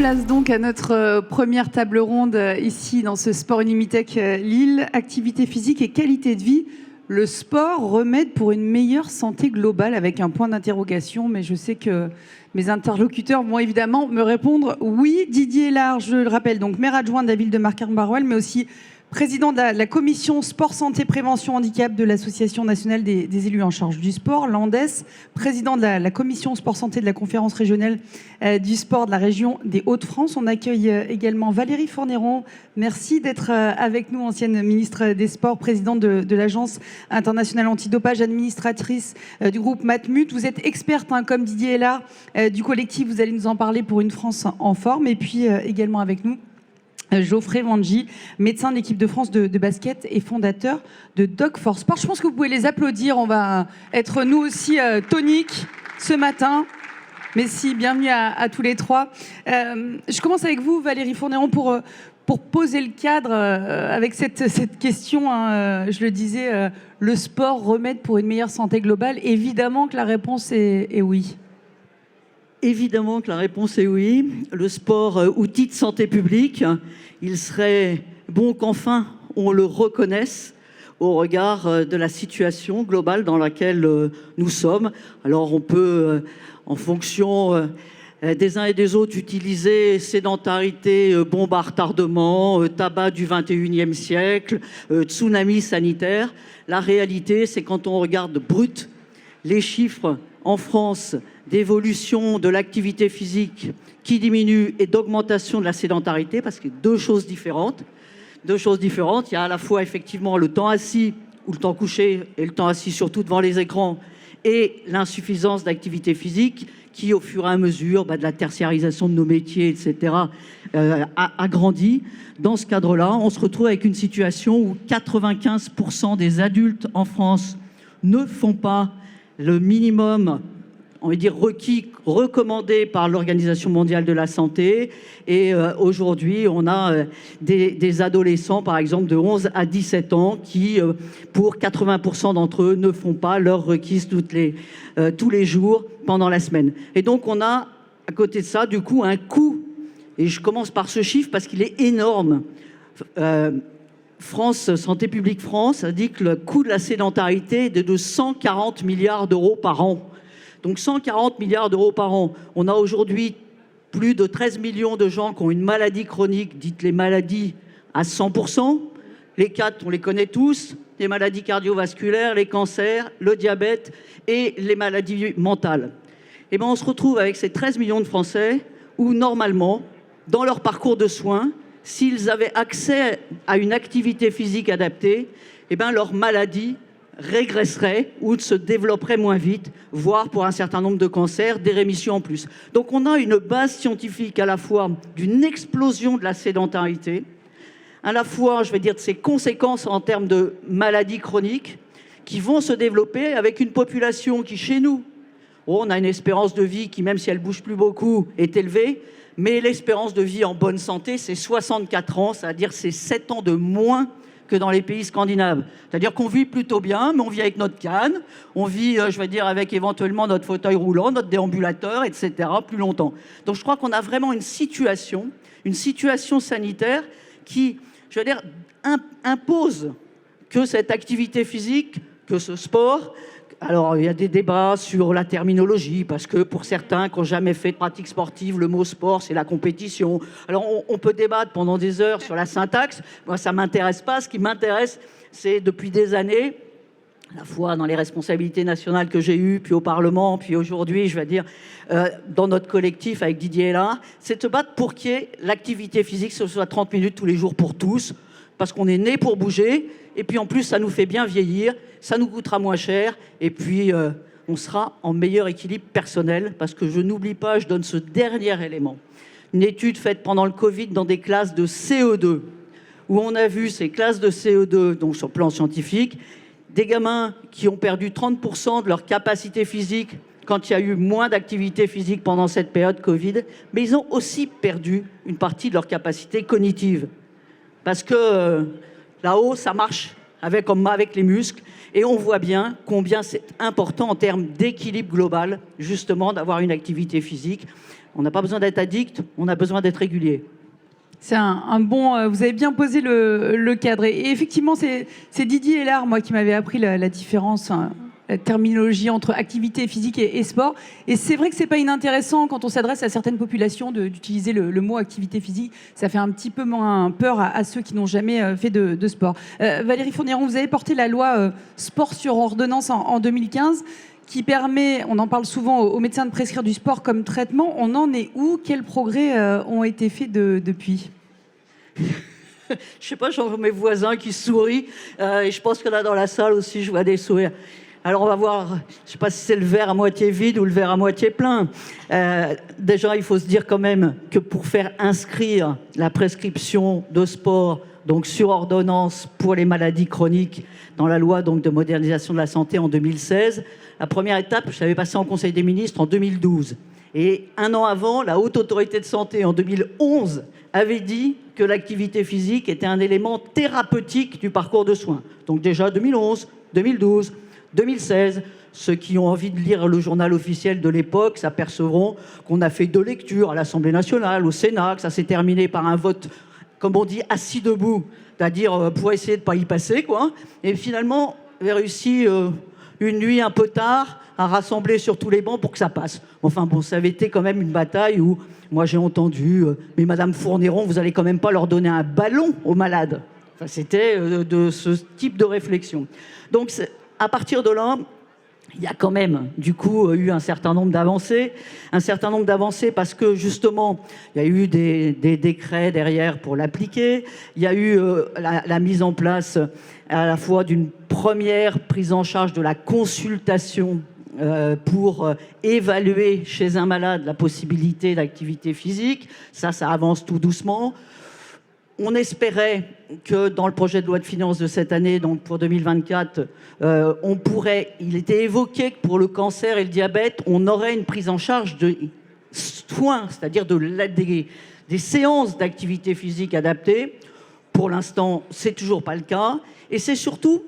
Place donc à notre première table ronde ici dans ce Sport Unimitech Lille. Activité physique et qualité de vie. Le sport, remède pour une meilleure santé globale, avec un point d'interrogation. Mais je sais que mes interlocuteurs vont évidemment me répondre oui. Didier Hélard, je le rappelle, donc maire adjoint de la ville de Marcq-en-Barœul, mais aussi président de la commission sport, santé, prévention, handicap de l'Association nationale des élus en charge du sport, l'ANDES, président de la commission sport, santé de la conférence régionale du sport de la région des Hauts-de-France. On accueille également Valérie Fournéron. Merci d'être avec nous, ancienne ministre des Sports, présidente de l'Agence internationale antidopage, administratrice du groupe Matmut. Vous êtes experte, comme Didier Hélard, du collectif. Vous allez nous en parler pour une France en forme. Et puis également avec nous, Geoffrey Wanji, médecin de l'équipe de France de basket et fondateur de Doc for Sport. Je pense que vous pouvez les applaudir. On va être nous aussi toniques ce matin. Merci, bienvenue à tous les trois. Je commence avec vous, Valérie Fournéron, pour poser le cadre avec cette question. Je le disais, le sport, remède pour une meilleure santé globale. Évidemment que la réponse est oui. Évidemment que la réponse est oui. Le sport, outil de santé publique, il serait bon qu'enfin on le reconnaisse au regard de la situation globale dans laquelle nous sommes. Alors on peut, en fonction des uns et des autres, utiliser sédentarité, bombe à retardement, tabac du 21e siècle, tsunami sanitaire. La réalité, c'est quand on regarde brut les chiffres en France d'évolution de l'activité physique qui diminue et d'augmentation de la sédentarité, parce que deux choses différentes. Il y a à la fois effectivement le temps assis ou le temps couché, et le temps assis surtout devant les écrans, et l'insuffisance d'activité physique qui, au fur et à mesure de la tertiarisation de nos métiers, etc., a grandi. Dans ce cadre-là, on se retrouve avec une situation où 95% des adultes en France ne font pas le minimum, on va dire, requis, recommandé par l'Organisation mondiale de la santé. Et aujourd'hui, on a des adolescents, par exemple, de 11 à 17 ans qui, pour 80% d'entre eux, ne font pas leurs requis tous les jours pendant la semaine. Et donc, on a, à côté de ça, du coup, un coût. Et je commence par ce chiffre parce qu'il est énorme. France, Santé publique France a dit que le coût de la sédentarité est de 140 milliards d'euros par an. Donc 140 milliards d'euros par an. On a aujourd'hui plus de 13 millions de gens qui ont une maladie chronique, dites les maladies à 100%. Les quatre, on les connaît tous, les maladies cardiovasculaires, les cancers, le diabète et les maladies mentales. Et bien on se retrouve avec ces 13 millions de Français où normalement, dans leur parcours de soins, s'ils avaient accès à une activité physique adaptée, eh bien leur maladie régresserait ou se développerait moins vite, voire pour un certain nombre de cancers, des rémissions en plus. Donc on a une base scientifique à la fois d'une explosion de la sédentarité, à la fois, je vais dire, de ses conséquences en termes de maladies chroniques qui vont se développer avec une population qui, chez nous, on a une espérance de vie qui, même si elle bouge plus beaucoup, est élevée, mais l'espérance de vie en bonne santé, c'est 64 ans, c'est-à-dire c'est 7 ans de moins que dans les pays scandinaves. C'est-à-dire qu'on vit plutôt bien, mais on vit avec notre canne, on vit, je vais dire, avec éventuellement notre fauteuil roulant, notre déambulateur, etc., plus longtemps. Donc je crois qu'on a vraiment une situation sanitaire qui, je veux dire, impose que cette activité physique, que ce sport. Alors, il y a des débats sur la terminologie, parce que pour certains qui n'ont jamais fait de pratique sportive, le mot sport, c'est la compétition. Alors, on peut débattre pendant des heures sur la syntaxe. Moi, ça ne m'intéresse pas. Ce qui m'intéresse, c'est depuis des années, à la fois dans les responsabilités nationales que j'ai eues, puis au Parlement, puis aujourd'hui, je vais dire, dans notre collectif avec Didier Hélard, c'est de se battre pour qu'il y ait l'activité physique, ce soit 30 minutes tous les jours pour tous, parce qu'on est né pour bouger, et puis en plus, ça nous fait bien vieillir, ça nous coûtera moins cher, et puis on sera en meilleur équilibre personnel, parce que je n'oublie pas, je donne ce dernier élément. Une étude faite pendant le Covid dans des classes de CE2, où on a vu ces classes de CE2, donc sur le plan scientifique, des gamins qui ont perdu 30% de leur capacité physique quand il y a eu moins d'activité physique pendant cette période Covid, mais ils ont aussi perdu une partie de leur capacité cognitive. Parce que là-haut, ça marche avec les muscles. Et on voit bien combien c'est important en termes d'équilibre global, justement, d'avoir une activité physique. On n'a pas besoin d'être addict, on a besoin d'être régulier. C'est un bon. Vous avez bien posé le cadre. Et effectivement, c'est Didier Hélard, moi, qui m'avait appris la différence, hein, la terminologie entre activité physique et sport. Et c'est vrai que c'est pas inintéressant quand on s'adresse à certaines populations d'utiliser le mot activité physique. Ça fait un petit peu moins peur à ceux qui n'ont jamais fait de sport. Valérie Fourniron, vous avez porté la loi sport sur ordonnance en 2015. Qui permet, on en parle souvent aux médecins de prescrire du sport comme traitement. On en est où? Quels progrès ont été faits depuis? Je sais pas, j'en vois mes voisins qui sourient. Et je pense que là, dans la salle aussi, je vois des sourires. Alors, on va voir, je sais pas si c'est le verre à moitié vide ou le verre à moitié plein. Déjà, il faut se dire quand même que pour faire inscrire la prescription de sport, donc sur ordonnance pour les maladies chroniques, dans la loi donc, de modernisation de la santé en 2016, la première étape, je l'avais passée en Conseil des ministres en 2012. Et un an avant, la Haute Autorité de Santé, en 2011, avait dit que l'activité physique était un élément thérapeutique du parcours de soins. Donc déjà 2011, 2012, 2016, ceux qui ont envie de lire le journal officiel de l'époque s'apercevront qu'on a fait 2 lectures à l'Assemblée nationale, au Sénat, que ça s'est terminé par un vote, comme on dit, assis debout, c'est-à-dire pour essayer de ne pas y passer, quoi. Et finalement, on a réussi une nuit un peu tard à rassembler sur tous les bancs pour que ça passe. Enfin bon, ça avait été quand même une bataille où moi j'ai entendu mais Madame Fourniron, vous allez quand même pas leur donner un ballon aux malades. Enfin, c'était de ce type de réflexion. Donc à partir de là, il y a quand même, du coup, eu un certain nombre d'avancées. Un certain nombre d'avancées parce que, justement, il y a eu des décrets derrière pour l'appliquer. Il y a eu la mise en place à la fois d'une première prise en charge de la consultation pour évaluer chez un malade la possibilité d'activité physique. Ça avance tout doucement. On espérait que dans le projet de loi de finances de cette année, donc pour 2024, il était évoqué que pour le cancer et le diabète, on aurait une prise en charge de soins, c'est-à-dire des séances d'activité physique adaptées. Pour l'instant, c'est toujours pas le cas. Et c'est surtout,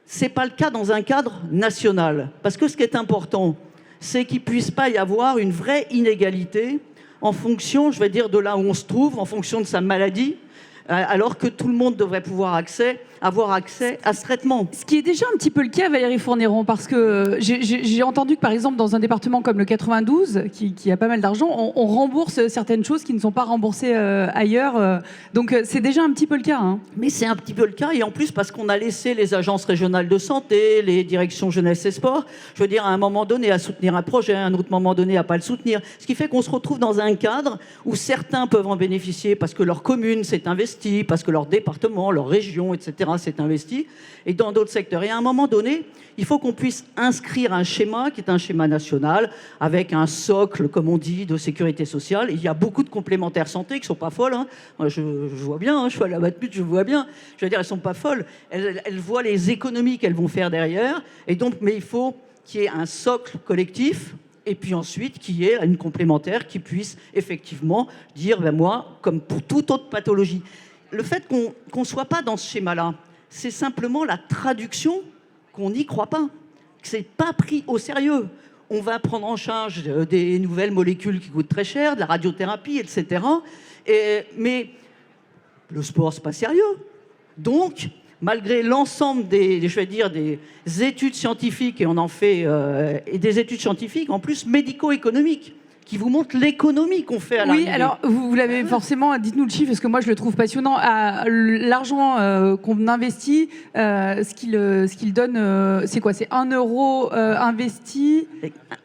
c'est pas le cas dans un cadre national. Parce que ce qui est important, c'est qu'il puisse pas y avoir une vraie inégalité en fonction, je vais dire, de là où on se trouve, en fonction de sa maladie, alors que tout le monde devrait pouvoir avoir accès à ce traitement. Ce qui est déjà un petit peu le cas, Valérie Fourniron, parce que j'ai entendu que, par exemple, dans un département comme le 92, qui a pas mal d'argent, on rembourse certaines choses qui ne sont pas remboursées ailleurs. Donc, c'est déjà un petit peu le cas. Hein. Mais c'est un petit peu le cas, et en plus parce qu'on a laissé les agences régionales de santé, les directions jeunesse et sport, je veux dire, à un moment donné, à soutenir un projet, à un autre moment donné, à pas le soutenir. Ce qui fait qu'on se retrouve dans un cadre où certains peuvent en bénéficier parce que leur commune s'est investie, parce que leur département, leur région, etc., s'est investi, et dans d'autres secteurs. Et à un moment donné, il faut qu'on puisse inscrire un schéma qui est un schéma national, avec un socle, comme on dit, de sécurité sociale. Et il y a beaucoup de complémentaires santé qui ne sont pas folles. Hein. Moi, je vois bien, hein, je suis à la Matmut, je vois bien. Je veux dire, elles ne sont pas folles. Elles voient les économies qu'elles vont faire derrière. Et donc, mais il faut qu'il y ait un socle collectif, et puis ensuite qu'il y ait une complémentaire qui puisse effectivement dire, ben moi, comme pour toute autre pathologie, le fait qu'on ne soit pas dans ce schéma-là, c'est simplement la traduction qu'on n'y croit pas, que ce n'est pas pris au sérieux. On va prendre en charge des nouvelles molécules qui coûtent très cher, de la radiothérapie, etc. Mais le sport, ce n'est pas sérieux. Donc, malgré l'ensemble des études scientifiques, et on en fait et des études scientifiques, en plus médico-économiques, qui vous montre l'économie qu'on fait à l'arrivée. Oui, alors vous l'avez forcément, dites-nous le chiffre, parce que moi je le trouve passionnant. L'argent qu'on investit, ce qu'il donne, c'est quoi? C'est 1 euro investi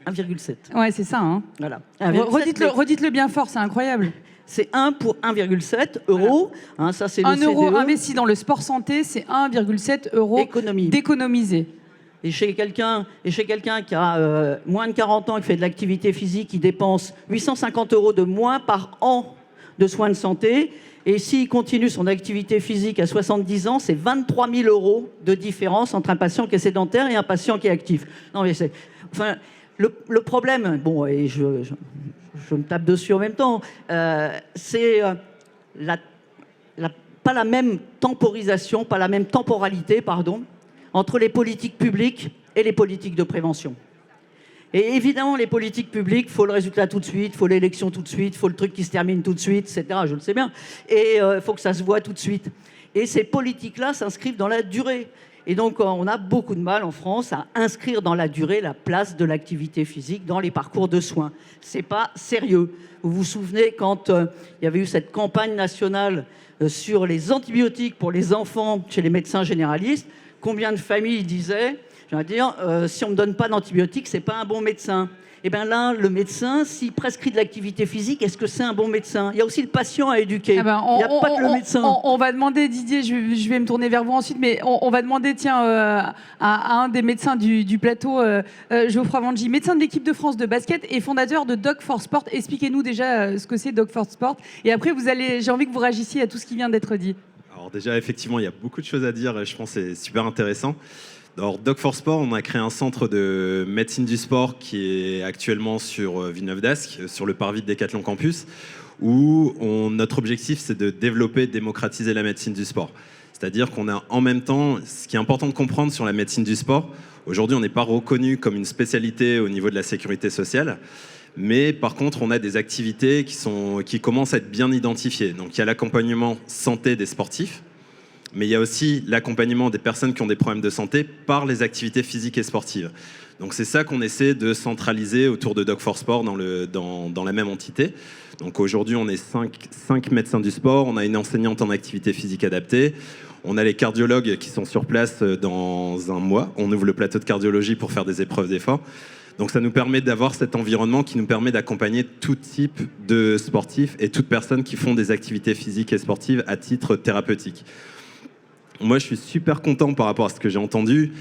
1,7. Ouais, c'est ça. Hein. Voilà. Redites-le bien fort, c'est incroyable. C'est 1 pour 1,7 euros. Voilà. Hein, ça, c'est 1 le euro CDE. investi dans le sport santé, c'est 1,7 euros d'économiser. Et chez quelqu'un qui a moins de 40 ans, qui fait de l'activité physique, qui dépense 850 euros de moins par an de soins de santé. Et s'il continue son activité physique à 70 ans, c'est 23 000 euros de différence entre un patient qui est sédentaire et un patient qui est actif. Non, mais enfin, le problème, bon, et je me tape dessus en même temps, c'est la pas la même temporisation, pas la même temporalité, pardon, entre les politiques publiques et les politiques de prévention. Et évidemment, les politiques publiques, il faut le résultat tout de suite, il faut l'élection tout de suite, il faut le truc qui se termine tout de suite, etc. Je le sais bien. Et il faut que ça se voit tout de suite. Et ces politiques-là s'inscrivent dans la durée. Et donc, on a beaucoup de mal en France à inscrire dans la durée la place de l'activité physique dans les parcours de soins. C'est pas sérieux. Vous vous souvenez quand il y avait eu cette campagne nationale sur les antibiotiques pour les enfants chez les médecins généralistes, combien de familles disaient, je vais dire, si on ne me donne pas d'antibiotiques, c'est pas un bon médecin. Et bien là, le médecin, s'il prescrit de l'activité physique, est-ce que c'est un bon médecin? Il y a aussi le patient à éduquer. Il n'y a pas que le médecin. On va demander, Didier, je vais me tourner vers vous ensuite, mais on va demander, tiens, à un des médecins du plateau, Geoffroy Vangi, médecin de l'équipe de France de basket et fondateur de Dog for Sport. Expliquez-nous déjà ce que c'est Dog for Sport. Et après, j'ai envie que vous réagissiez à tout ce qui vient d'être dit. Alors déjà, effectivement, il y a beaucoup de choses à dire. Je pense que c'est super intéressant. Alors, Dog for Sport, on a créé un centre de médecine du sport qui est actuellement sur Villeneuve-d'Ascq, sur le parvis de Decathlon Campus, où notre objectif, c'est de développer, de démocratiser la médecine du sport. C'est-à-dire qu'on a en même temps, ce qui est important de comprendre sur la médecine du sport, aujourd'hui, on n'est pas reconnu comme une spécialité au niveau de la sécurité sociale, mais par contre, on a des activités qui commencent à être bien identifiées. Donc, il y a l'accompagnement santé des sportifs, mais il y a aussi l'accompagnement des personnes qui ont des problèmes de santé par les activités physiques et sportives. Donc c'est ça qu'on essaie de centraliser autour de Dog for Sport dans la même entité. Donc aujourd'hui, on est 5 médecins du sport, on a une enseignante en activité physique adaptée, on a les cardiologues qui sont sur place dans un mois, on ouvre le plateau de cardiologie pour faire des épreuves d'effort. Donc ça nous permet d'avoir cet environnement qui nous permet d'accompagner tout type de sportifs et toute personne qui font des activités physiques et sportives à titre thérapeutique. Moi, je suis super content par rapport à ce que j'ai entendu.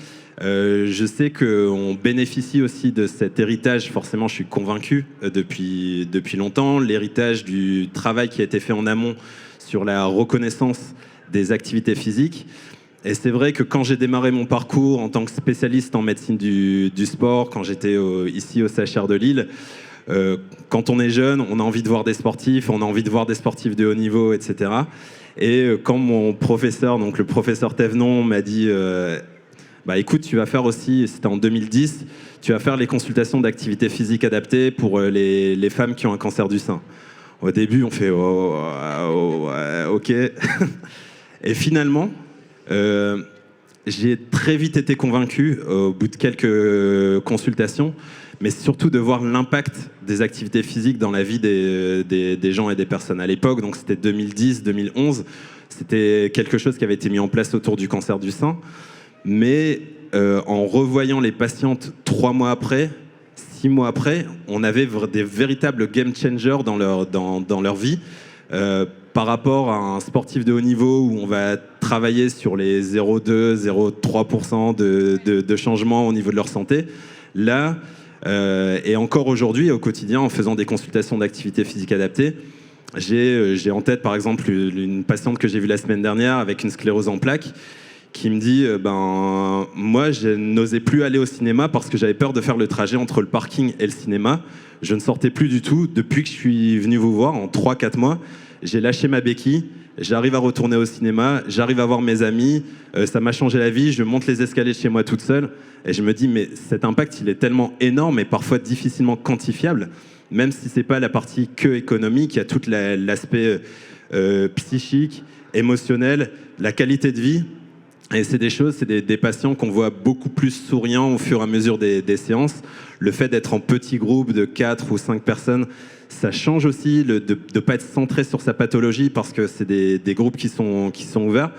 Je sais qu'on bénéficie aussi de cet héritage. Forcément, je suis convaincu depuis longtemps. L'héritage du travail qui a été fait en amont sur la reconnaissance des activités physiques. Et c'est vrai que quand j'ai démarré mon parcours en tant que spécialiste en médecine du sport, quand j'étais ici au CHR de Lille, quand on est jeune, on a envie de voir des sportifs, on a envie de voir des sportifs de haut niveau, etc. Et quand mon professeur, donc le professeur Thévenon, m'a dit bah écoute, tu vas faire aussi, c'était en 2010, tu vas faire les consultations d'activité physique adaptée pour les femmes qui ont un cancer du sein. Au début, on fait ok. Et finalement, j'ai très vite été convaincu au bout de quelques consultations, mais surtout de voir l'impact des activités physiques dans la vie des gens et des personnes. À l'époque, donc c'était 2010-2011, c'était quelque chose qui avait été mis en place autour du cancer du sein. Mais en revoyant les patientes 3 mois après, 6 mois après, on avait des véritables game changers dans leur vie. Par rapport à un sportif de haut niveau où on va travailler sur les 0,2-0,3% de changement au niveau de leur santé. Là, et encore aujourd'hui, au quotidien, en faisant des consultations d'activité physique adaptée, j'ai en tête par exemple une patiente que j'ai vue la semaine dernière avec une sclérose en plaques qui me dit moi je n'osais plus aller au cinéma parce que j'avais peur de faire le trajet entre le parking et le cinéma. Je ne sortais plus du tout. Depuis que je suis venu vous voir, en 3-4 mois, j'ai lâché ma béquille, j'arrive à retourner au cinéma, j'arrive à voir mes amis, ça m'a changé la vie, je monte les escaliers chez moi toute seule et je me dis mais cet impact il est tellement énorme et parfois difficilement quantifiable, même si c'est pas la partie que économique, il y a tout l'aspect psychique, émotionnel, la qualité de vie. Et c'est des choses, c'est des patients qu'on voit beaucoup plus souriants au fur et à mesure des séances. Le fait d'être en petit groupe de 4 ou 5 personnes, ça change aussi de ne pas être centré sur sa pathologie parce que c'est des groupes qui sont ouverts.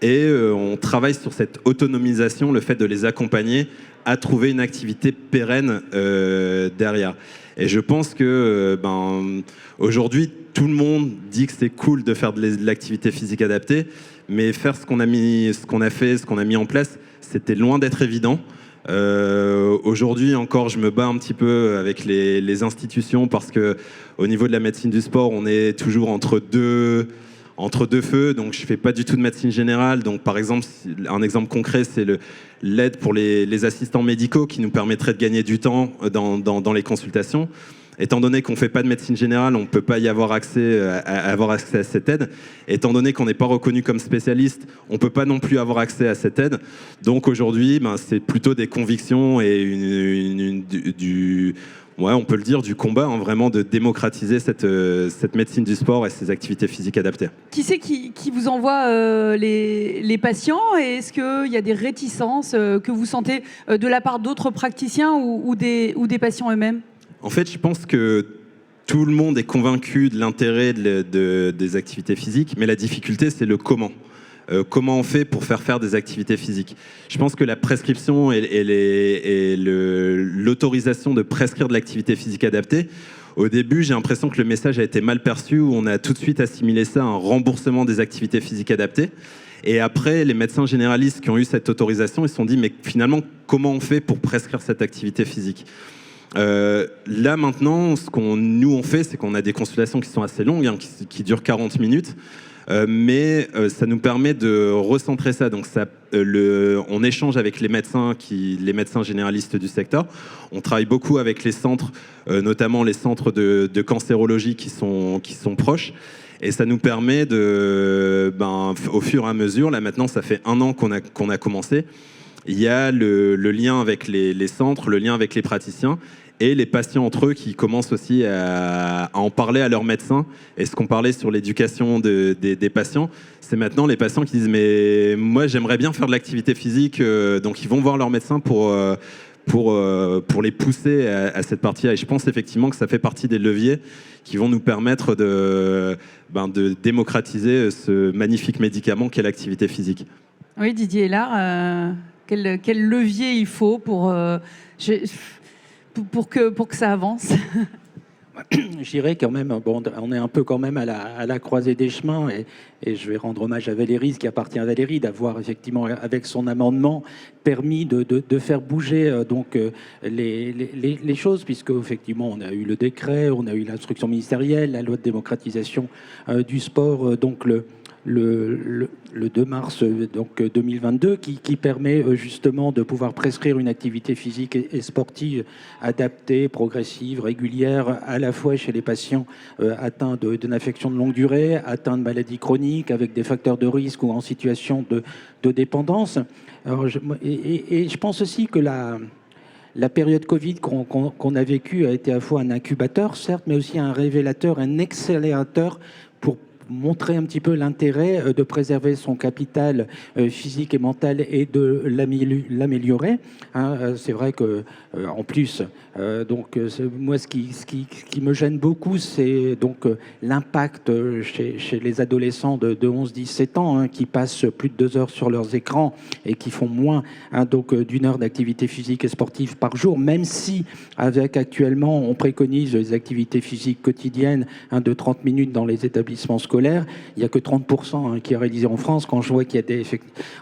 Et on travaille sur cette autonomisation, le fait de les accompagner à trouver une activité pérenne derrière. Et je pense que aujourd'hui, tout le monde dit que c'est cool de faire de l'activité physique adaptée, mais faire ce qu'on a mis en place, c'était loin d'être évident. Aujourd'hui encore, je me bats un petit peu avec les institutions parce que au niveau de la médecine du sport, on est toujours entre deux feux. Donc je fais pas du tout de médecine générale. Donc par exemple, un exemple concret, c'est l'aide pour les assistants médicaux qui nous permettrait de gagner du temps dans les consultations. Étant donné qu'on ne fait pas de médecine générale, on ne peut pas y avoir accès à cette aide. Étant donné qu'on n'est pas reconnu comme spécialiste, on ne peut pas non plus avoir accès à cette aide. Donc aujourd'hui, c'est plutôt des convictions et on peut le dire, du combat, vraiment de démocratiser cette médecine du sport et ces activités physiques adaptées. Qui c'est qui vous envoie les patients? Et est-ce qu'il y a des réticences que vous sentez de la part d'autres praticiens ou des patients eux-mêmes? En fait, je pense que tout le monde est convaincu de l'intérêt des activités physiques, mais la difficulté, c'est le comment. Comment on fait pour faire des activités physiques. Je pense que la prescription et l'autorisation de prescrire de l'activité physique adaptée, au début, j'ai l'impression que le message a été mal perçu, où on a tout de suite assimilé ça à un remboursement des activités physiques adaptées. Et après, les médecins généralistes qui ont eu cette autorisation, ils se sont dit, mais finalement, comment on fait pour prescrire cette activité physique ? Là maintenant, ce on fait, c'est qu'on a des consultations qui sont assez longues, qui durent 40 minutes, mais ça nous permet de recentrer ça. Donc on échange avec les médecins généralistes du secteur. On travaille beaucoup avec les centres, notamment les centres de cancérologie qui sont proches. Et ça nous permet au fur et à mesure, là maintenant ça fait 1 an qu'on a commencé, il y a le lien avec les centres, le lien avec les praticiens et les patients entre eux qui commencent aussi à en parler à leurs médecins. Et ce qu'on parlait sur l'éducation des patients, c'est maintenant les patients qui disent « mais moi j'aimerais bien faire de l'activité physique », donc ils vont voir leur médecin pour les pousser à cette partie-là. Et je pense effectivement que ça fait partie des leviers qui vont nous permettre de démocratiser ce magnifique médicament qu'est l'activité physique. Oui, Didier est là. Quel levier il faut pour que ça avance? Je dirais quand même, on est un peu quand même à la croisée des chemins et je vais rendre hommage à Valérie, ce qui appartient à Valérie, d'avoir effectivement, avec son amendement, permis de faire bouger les choses, puisque effectivement on a eu le décret, on a eu l'instruction ministérielle, la loi de démocratisation du sport, donc le 2 mars 2022 qui permet justement de pouvoir prescrire une activité physique et sportive adaptée, progressive, régulière, à la fois chez les patients atteints d'une affection de longue durée, atteints de maladies chroniques avec des facteurs de risque ou en situation de dépendance. Alors, je pense aussi que la période Covid qu'on a vécue a été à la fois un incubateur, certes, mais aussi un révélateur, un accélérateur pour montrer un petit peu l'intérêt de préserver son capital physique et mental et de l'améliorer. C'est vrai que en plus, moi ce qui me gêne beaucoup, c'est donc l'impact chez les adolescents de 11, 17 ans qui passent plus de 2 heures sur leurs écrans et qui font moins d'1 heure d'activité physique et sportive par jour, même si avec actuellement on préconise les activités physiques quotidiennes de 30 minutes dans les établissements scolaires. Il n'y a que 30% qui est réalisé en France. Quand je vois qu'il y a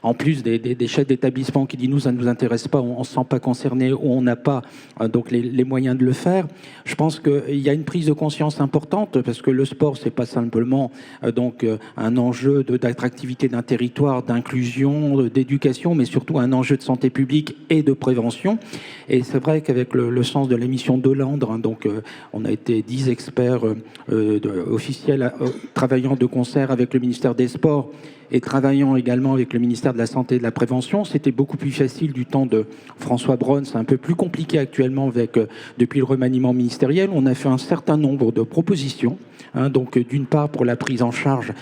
en plus des chefs d'établissement qui disent nous, ça ne nous intéresse pas, on ne se sent pas concerné ou on n'a pas donc les moyens de le faire, je pense qu'il y a une prise de conscience importante parce que le sport, c'est pas simplement un enjeu d'attractivité d'un territoire, d'inclusion, d'éducation, mais surtout un enjeu de santé publique et de prévention. Et c'est vrai qu'avec le sens de l'émission Delandre, on a été 10 experts officiels travaillant de concert avec le ministère des Sports et travaillant également avec le ministère de la Santé et de la Prévention. C'était beaucoup plus facile du temps de François Braun. C'est un peu plus compliqué actuellement depuis le remaniement ministériel. On a fait un certain nombre de propositions, d'une part pour la prise en charge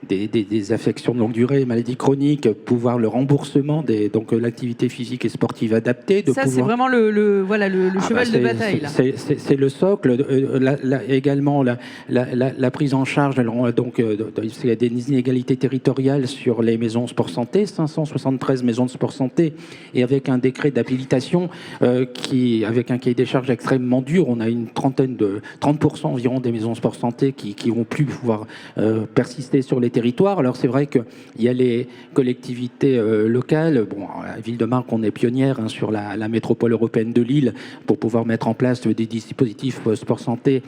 des affections de longue durée, maladies chroniques, pouvoir le remboursement l'activité physique et sportive adaptée. C'est vraiment le cheval de bataille. C'est le socle. Également la prise en charge. Il y a des inégalités territoriales sur les maisons sport santé, 573 maisons de sport santé, et avec un décret d'habilitation avec un cahier des charges extrêmement dur, on a une 30% environ des maisons sport santé qui vont plus pouvoir persister sur les territoires. Alors c'est vrai qu'il y a les collectivités locales. La ville de Marcq, on est pionnière sur la métropole européenne de Lille pour pouvoir mettre en place des dispositifs sport santé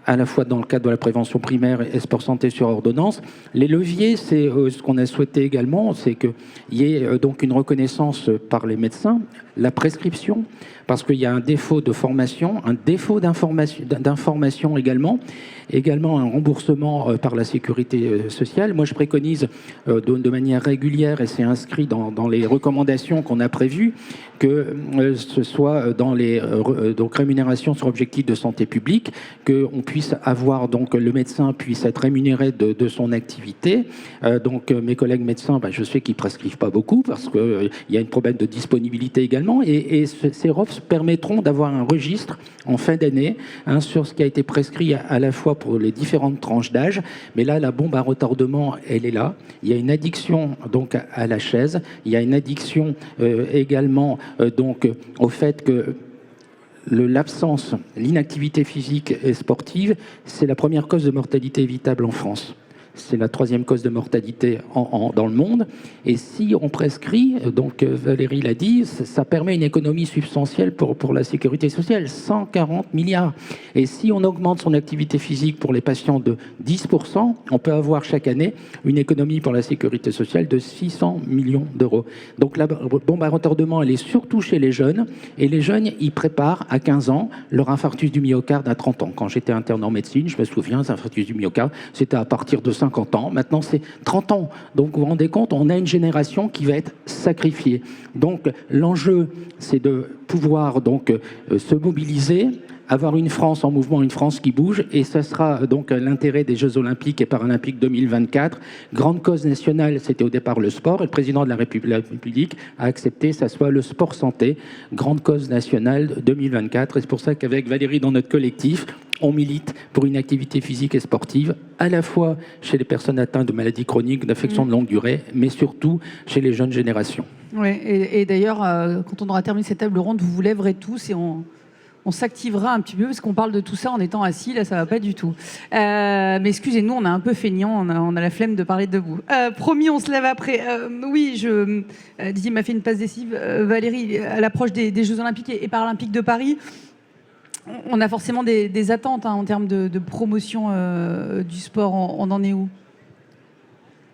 à la fois dans le cadre de la prévention primaire et sport santé sur ordonnance. Les leviers, c'est ce qu'on a souhaité également, c'est qu'il y ait donc une reconnaissance par les médecins, la prescription, parce qu'il y a un défaut de formation, un défaut d'information également un remboursement par la sécurité sociale. Moi, je préconise de manière régulière, et c'est inscrit dans les recommandations qu'on a prévues, que ce soit dans les donc rémunérations sur objectif de santé publique, qu'on puisse avoir, donc le médecin puisse être rémunéré de son activité. Donc mes collègues médecins, je sais qu'ils prescrivent pas beaucoup parce qu'il y a un problème de disponibilité également, et ces ROPS permettront d'avoir un registre en fin d'année sur ce qui a été prescrit à la fois pour les différentes tranches d'âge. Mais là, la bombe à retardement, elle est là. Il y a une addiction donc à la chaise. Il y a une addiction également donc au fait que l'absence, l'inactivité physique et sportive, c'est la première cause de mortalité évitable en France. C'est la 3e cause de mortalité dans le monde. Et si on prescrit, donc Valérie l'a dit, ça permet une économie substantielle pour la sécurité sociale, 140 milliards. Et si on augmente son activité physique pour les patients de 10%, on peut avoir chaque année une économie pour la sécurité sociale de 600 millions d'euros. Donc la bombe à retardement, elle est surtout chez les jeunes. Et les jeunes, ils préparent à 15 ans leur infarctus du myocarde à 30 ans. Quand j'étais interne en médecine, je me souviens, l'infarctus du myocarde, c'était à partir de 50 ans. Maintenant, c'est 30 ans. Donc, vous vous rendez compte, on a une génération qui va être sacrifiée. Donc, l'enjeu, c'est de pouvoir donc se mobiliser, avoir une France en mouvement, une France qui bouge, et ça sera donc l'intérêt des Jeux Olympiques et Paralympiques 2024. Grande cause nationale, c'était au départ le sport, et le président de la République a accepté que ça soit le sport santé, grande cause nationale 2024. Et c'est pour ça qu'avec Valérie, dans notre collectif, on milite pour une activité physique et sportive, à la fois chez les personnes atteintes de maladies chroniques, d'affections de longue durée, mais surtout chez les jeunes générations. Oui, et d'ailleurs, quand on aura terminé cette table ronde, vous vous lèverez tous et on s'activera un petit peu, parce qu'on parle de tout ça en étant assis, là ça va pas du tout. Mais excusez-nous, on est un peu feignant, on a la flemme de parler debout. Promis, on se lève après. Oui, Didier m'a fait une passe décisive. Valérie, à l'approche des Jeux Olympiques et Paralympiques de Paris, on a forcément des attentes en termes de promotion du sport. On en est où ?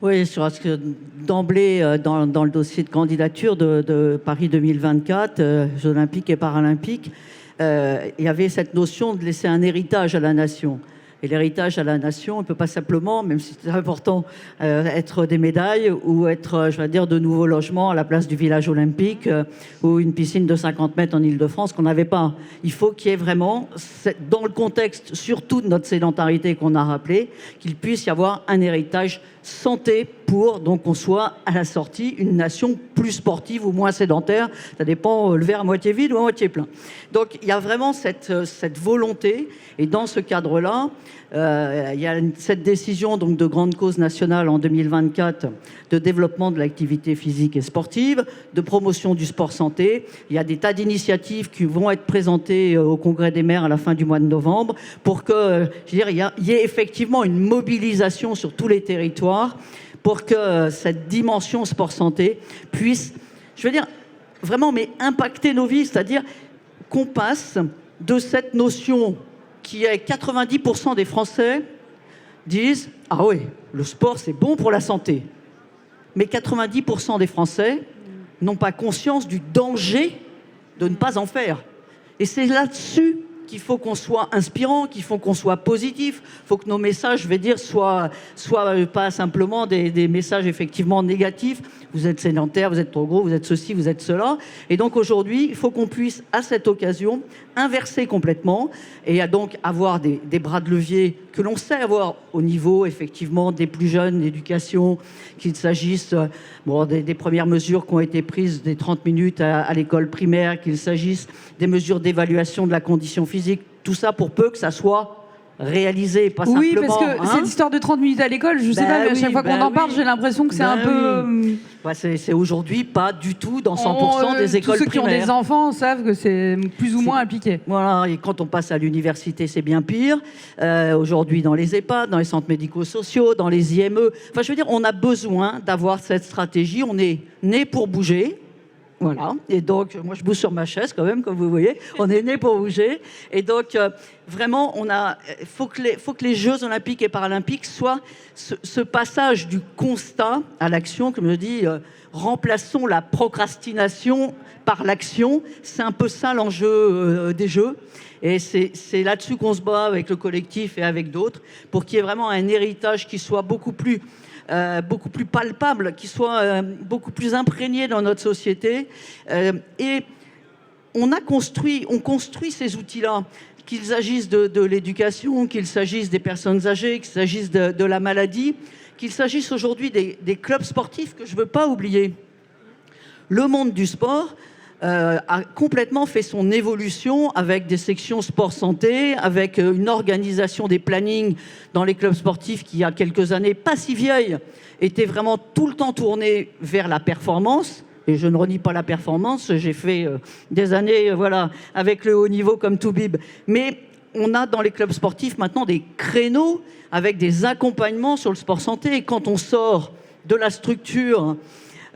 Oui, parce que d'emblée, dans le dossier de candidature de Paris 2024, Jeux Olympiques et Paralympiques, il y avait cette notion de laisser un héritage à la nation. Et l'héritage à la nation, on ne peut pas simplement, même si c'est important, être des médailles ou être, je vais dire, de nouveaux logements à la place du village olympique ou une piscine de 50 mètres en Île-de-France qu'on n'avait pas. Il faut qu'il y ait vraiment, dans le contexte surtout de notre sédentarité qu'on a rappelé, qu'il puisse y avoir un héritage santé pour donc qu'on soit à la sortie une nation plus sportive ou moins sédentaire. Ça dépend, le verre à moitié vide ou à moitié plein. Donc il y a vraiment cette volonté, et dans ce cadre-là, il y a cette décision donc de grande cause nationale en 2024 de développement de l'activité physique et sportive, de promotion du sport santé. Il y a des tas d'initiatives qui vont être présentées au Congrès des maires à la fin du mois de novembre pour que, je veux dire, il y ait effectivement une mobilisation sur tous les territoires pour que cette dimension sport-santé puisse, je veux dire, vraiment impacter nos vies, c'est-à-dire qu'on passe de cette notion qui est 90% des Français disent « Ah oui, le sport c'est bon pour la santé ». Mais 90% des Français n'ont pas conscience du danger de ne pas en faire. Et c'est là-dessus qu'il faut qu'on soit inspirant, qu'il faut qu'on soit positif, il faut que nos messages, je vais dire, soient pas simplement des messages effectivement négatifs. Vous êtes sédentaire, vous êtes trop gros, vous êtes ceci, vous êtes cela. Et donc aujourd'hui, il faut qu'on puisse, à cette occasion, inverser complètement et donc avoir des bras de levier que l'on sait avoir au niveau effectivement des plus jeunes, d'éducation, qu'il s'agisse des premières mesures qui ont été prises, des 30 minutes à l'école primaire, qu'il s'agisse des mesures d'évaluation de la condition physique, tout ça pour peu que ça soit réalisé, pas simplement... Oui, parce que cette histoire de 30 minutes à l'école, je sais pas, mais à chaque fois qu'on en parle, j'ai l'impression que c'est un peu... c'est aujourd'hui pas du tout dans 100% des écoles primaires. Tous ceux qui ont des enfants savent que c'est plus ou moins impliqué. Voilà, et quand on passe à l'université, c'est bien pire. Aujourd'hui, dans les EHPAD, dans les centres médico-sociaux, dans les IME... Enfin, je veux dire, on a besoin d'avoir cette stratégie. On est né pour bouger. Voilà. Et donc, moi, je bouge sur ma chaise quand même, comme vous voyez. On est né pour bouger. Et donc, vraiment, faut que les Jeux Olympiques et Paralympiques soient ce passage du constat à l'action, comme je dis, remplaçons la procrastination par l'action. C'est un peu ça l'enjeu des Jeux. Et c'est là-dessus qu'on se bat avec le collectif et avec d'autres, pour qu'il y ait vraiment un héritage qui soit beaucoup plus palpable, qui soit beaucoup plus imprégné dans notre société. Et on construit ces outils-là, qu'il s'agisse de l'éducation, qu'il s'agisse des personnes âgées, qu'il s'agisse de la maladie, qu'il s'agisse aujourd'hui des clubs sportifs que je ne veux pas oublier. Le monde du sport a complètement fait son évolution avec des sections sport-santé, avec une organisation des plannings dans les clubs sportifs qui, il y a quelques années, pas si vieilles, était vraiment tout le temps tournée vers la performance. Et je ne renie pas la performance, j'ai fait des années avec le haut niveau comme Toubib. Mais on a dans les clubs sportifs maintenant des créneaux avec des accompagnements sur le sport-santé. Et quand on sort de la structure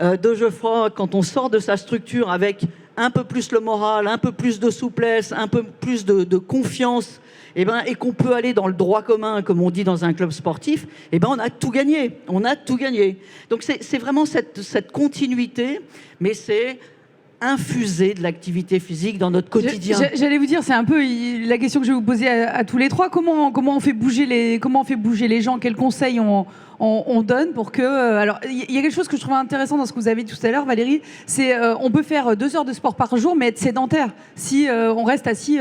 de Geoffroy, quand on sort de sa structure avec un peu plus le moral, un peu plus de souplesse, un peu plus de confiance, et qu'on peut aller dans le droit commun, comme on dit dans un club sportif, on a tout gagné. On a tout gagné. Donc c'est vraiment cette continuité, mais c'est infuser de l'activité physique dans notre quotidien. J'allais vous dire, c'est un peu la question que je vais vous poser à tous les trois. Comment on fait bouger les gens? Quels conseils on donne pour que... Alors, il y a quelque chose que je trouvais intéressant dans ce que vous avez dit tout à l'heure, Valérie, c'est on peut faire 2 heures de sport par jour, mais être sédentaire si on reste assis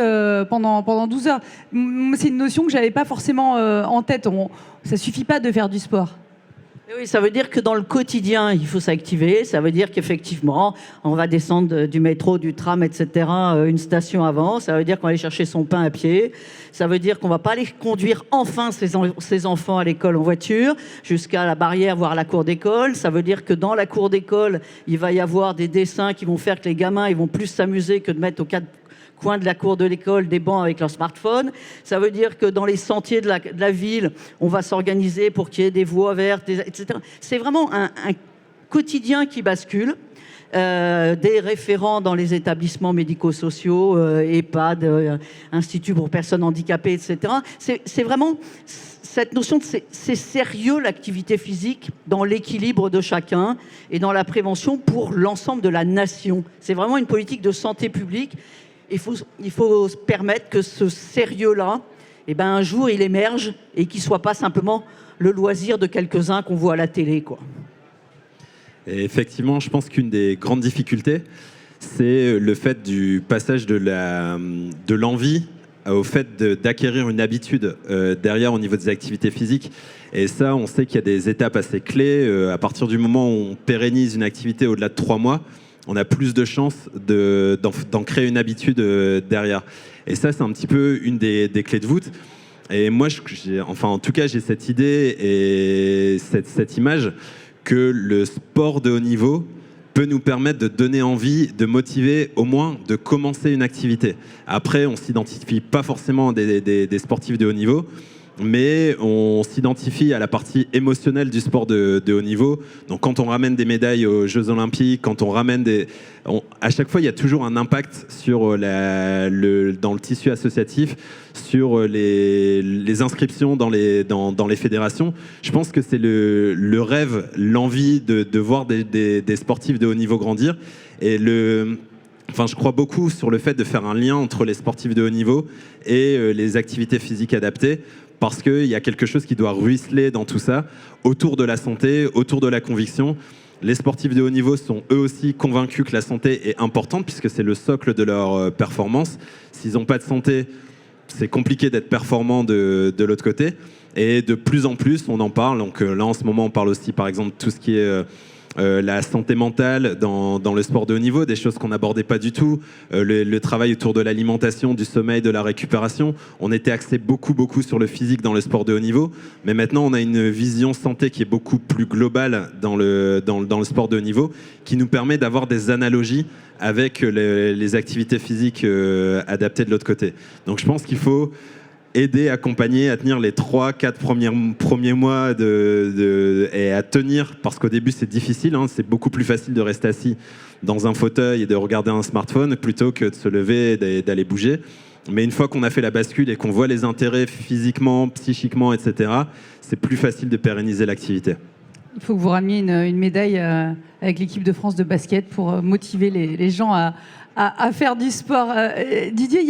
pendant 12 heures. C'est une notion que j'avais pas forcément en tête. Ça suffit pas de faire du sport. Oui, ça veut dire que dans le quotidien, il faut s'activer. Ça veut dire qu'effectivement, on va descendre du métro, du tram, etc., une station avant. Ça veut dire qu'on va aller chercher son pain à pied. Ça veut dire qu'on va pas aller conduire enfin ses enfants à l'école en voiture jusqu'à la barrière, voire la cour d'école. Ça veut dire que dans la cour d'école, il va y avoir des dessins qui vont faire que les gamins ils vont plus s'amuser que de mettre aux 4 coins de la cour de l'école des bancs avec leur smartphone. Ça veut dire que dans les sentiers de la ville, on va s'organiser pour qu'il y ait des voies vertes, etc. C'est vraiment un quotidien qui bascule. Des référents dans les établissements médico-sociaux, EHPAD, Institut pour personnes handicapées, etc. C'est vraiment cette notion de c'est sérieux l'activité physique dans l'équilibre de chacun et dans la prévention pour l'ensemble de la nation. C'est vraiment une politique de santé publique. Il faut se permettre que ce sérieux-là, un jour, il émerge et qu'il ne soit pas simplement le loisir de quelques-uns qu'on voit à la télé, quoi. Et effectivement, je pense qu'une des grandes difficultés, c'est le fait du passage de l'envie au fait d'acquérir une habitude derrière au niveau des activités physiques. Et ça, on sait qu'il y a des étapes assez clés. À partir du moment où on pérennise une activité au-delà de 3 mois, on a plus de chances d'en créer une habitude derrière. Et ça, c'est un petit peu une des clés de voûte. Et moi, en tout cas, j'ai cette idée et cette image que le sport de haut niveau peut nous permettre de donner envie, de motiver au moins de commencer une activité. Après, on ne s'identifie pas forcément des sportifs de haut niveau, mais on s'identifie à la partie émotionnelle du sport de haut niveau. Donc quand on ramène des médailles aux Jeux Olympiques, quand on ramène à chaque fois, il y a toujours un impact sur dans le tissu associatif, sur les inscriptions dans les fédérations. Je pense que c'est le rêve, l'envie de voir des sportifs de haut niveau grandir. Et je crois beaucoup sur le fait de faire un lien entre les sportifs de haut niveau et les activités physiques adaptées, parce qu'il y a quelque chose qui doit ruisseler dans tout ça, autour de la santé, autour de la conviction. Les sportifs de haut niveau sont eux aussi convaincus que la santé est importante, puisque c'est le socle de leur performance. S'ils n'ont pas de santé, c'est compliqué d'être performant de l'autre côté. Et de plus en plus, on en parle. Donc là, en ce moment, on parle aussi, par exemple, de tout ce qui est la santé mentale dans le sport de haut niveau, des choses qu'on n'abordait pas du tout, le travail autour de l'alimentation, du sommeil, de la récupération. On était axé beaucoup sur le physique dans le sport de haut niveau, mais maintenant on a une vision santé qui est beaucoup plus globale dans le sport de haut niveau, qui nous permet d'avoir des analogies avec les activités physiques adaptées de l'autre côté. Donc je pense qu'il faut aider, accompagner à tenir les 3-4 premiers mois et à tenir, parce qu'au début c'est difficile, hein, c'est beaucoup plus facile de rester assis dans un fauteuil et de regarder un smartphone plutôt que de se lever et d'aller bouger. Mais une fois qu'on a fait la bascule et qu'on voit les intérêts physiquement, psychiquement, etc., c'est plus facile de pérenniser l'activité. Il faut que vous rameniez une médaille avec l'équipe de France de basket pour motiver les gens à faire du sport. Didier,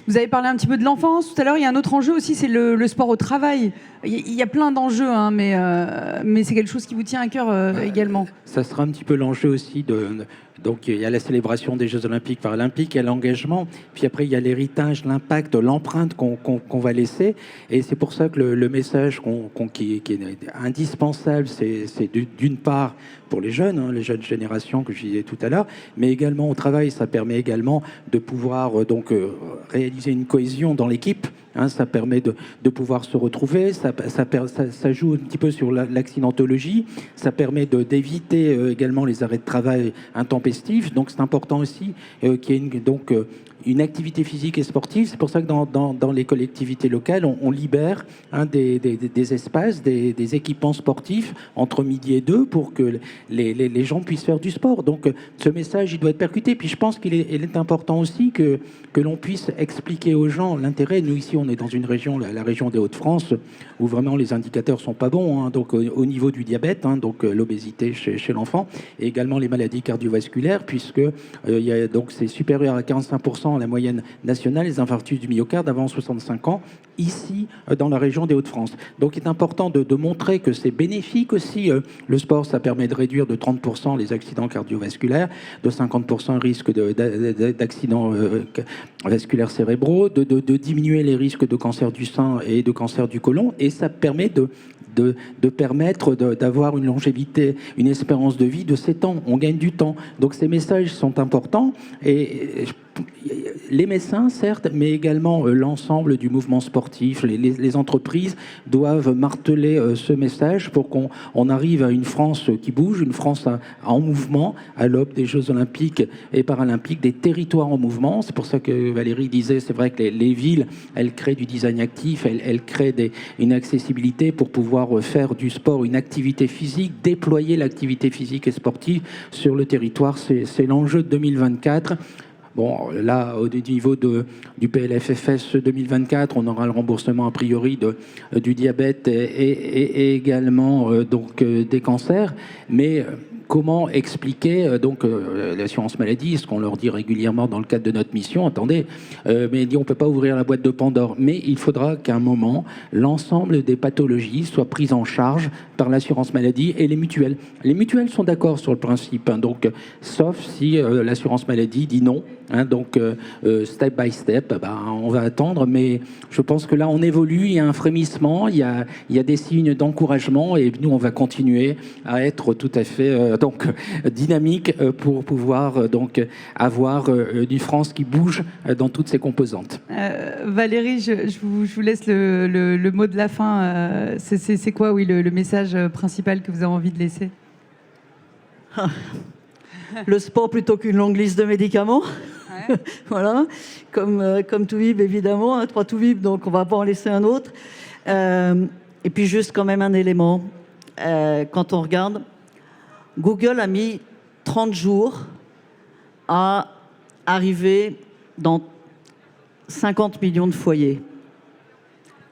vous avez parlé un petit peu de l'enfance tout à l'heure. Il y a un autre enjeu aussi, c'est le sport au travail. Il y a plein d'enjeux, hein, mais c'est quelque chose qui vous tient à cœur également. Ça sera un petit peu l'enjeu aussi donc il y a la célébration des Jeux Olympiques, Paralympiques, il y a l'engagement, puis après il y a l'héritage, l'impact, l'empreinte qu'on va laisser. Et c'est pour ça que le message qui est indispensable, c'est d'une part pour les jeunes générations que je disais tout à l'heure, mais également au travail, ça permet également de pouvoir réaliser une cohésion dans l'équipe. Ça permet de pouvoir se retrouver, ça joue un petit peu sur l'accidentologie, ça permet d'éviter également les arrêts de travail intempestifs. Donc c'est important aussi qu'il y ait une activité physique et sportive. C'est pour ça que dans les collectivités locales, on libère des espaces, des équipements sportifs entre midi et 2 pour que les gens puissent faire du sport. Donc ce message, il doit être percuté. Puis je pense qu'il est important aussi que l'on puisse expliquer aux gens l'intérêt. Nous ici, on est dans une région, la région des Hauts-de-France, où vraiment les indicateurs sont pas bons. Donc au niveau du diabète, donc l'obésité chez l'enfant, et également les maladies cardiovasculaires, puisque c'est supérieur à 45% la moyenne nationale, les infarctus du myocarde avant 65 ans, ici dans la région des Hauts-de-France. Donc il est important de montrer que c'est bénéfique aussi. Le sport, ça permet de réduire de 30% les accidents cardiovasculaires, de 50% le risque d'accidents vasculaires cérébraux, de diminuer les risques de cancer du sein et de cancer du côlon, et ça permet de permettre d'avoir une longévité, une espérance de vie de 7 ans. On gagne du temps. Donc ces messages sont importants, et les médecins, certes, mais également l'ensemble du mouvement sportif, les entreprises doivent marteler ce message pour qu'on arrive à une France qui bouge, une France en mouvement, à l'aube des Jeux Olympiques et Paralympiques, des territoires en mouvement. C'est pour ça que Valérie disait, c'est vrai que les villes, elles créent du design actif, elles créent une accessibilité pour pouvoir faire du sport une activité physique, déployer l'activité physique et sportive sur le territoire. C'est l'enjeu de 2024. Bon, là, au niveau du PLFFS 2024, on aura le remboursement a priori du diabète et également des cancers. Mais comment expliquer l'assurance maladie, ce qu'on leur dit régulièrement dans le cadre de notre mission, attendez, mais on ne peut pas ouvrir la boîte de Pandore. Mais il faudra qu'à un moment, l'ensemble des pathologies soient prises en charge par l'assurance maladie et les mutuelles. Les mutuelles sont d'accord sur le principe, sauf si l'assurance maladie dit non. Step by step, on va attendre, mais je pense que là on évolue, il y a un frémissement, il y a des signes d'encouragement, et nous on va continuer à être tout à fait dynamique pour pouvoir avoir une France qui bouge dans toutes ses composantes. Valérie, je vous laisse le mot de la fin. C'est quoi, le message principal que vous avez envie de laisser? Le sport plutôt qu'une longue liste de médicaments. Ouais. Voilà, comme Toubib évidemment, 3 Toubib, donc on ne va pas en laisser un autre. Et puis juste quand même un élément, quand on regarde, Google a mis 30 jours à arriver dans 50 millions de foyers.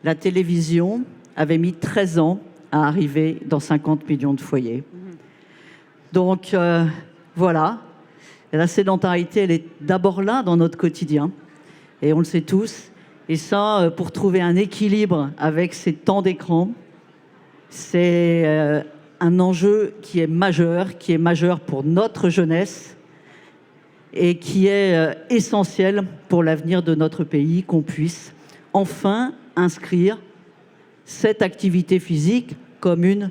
La télévision avait mis 13 ans à arriver dans 50 millions de foyers. Donc voilà, la sédentarité, elle est d'abord là dans notre quotidien, et on le sait tous. Et ça, pour trouver un équilibre avec ces temps d'écran, c'est un enjeu qui est majeur pour notre jeunesse, et qui est essentiel pour l'avenir de notre pays, qu'on puisse enfin inscrire cette activité physique comme une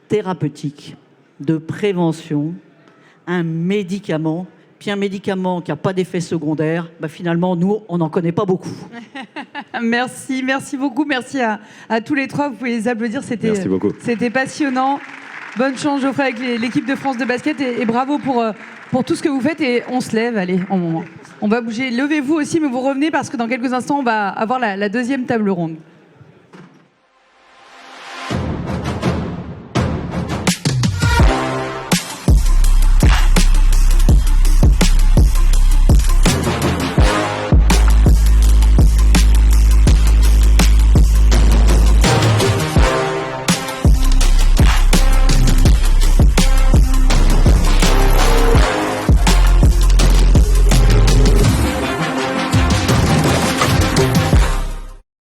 thérapeutique de prévention, un médicament. Puis un médicament qui n'a pas d'effet secondaire, finalement, nous, on n'en connaît pas beaucoup. Merci beaucoup. Merci à tous les trois. Vous pouvez les applaudir. C'était passionnant. Bonne chance, Geoffrey, avec l'équipe de France de basket. Et bravo pour pour tout ce que vous faites et on se lève, allez, on va bouger. Levez-vous aussi, mais vous revenez parce que dans quelques instants, on va avoir la deuxième table ronde.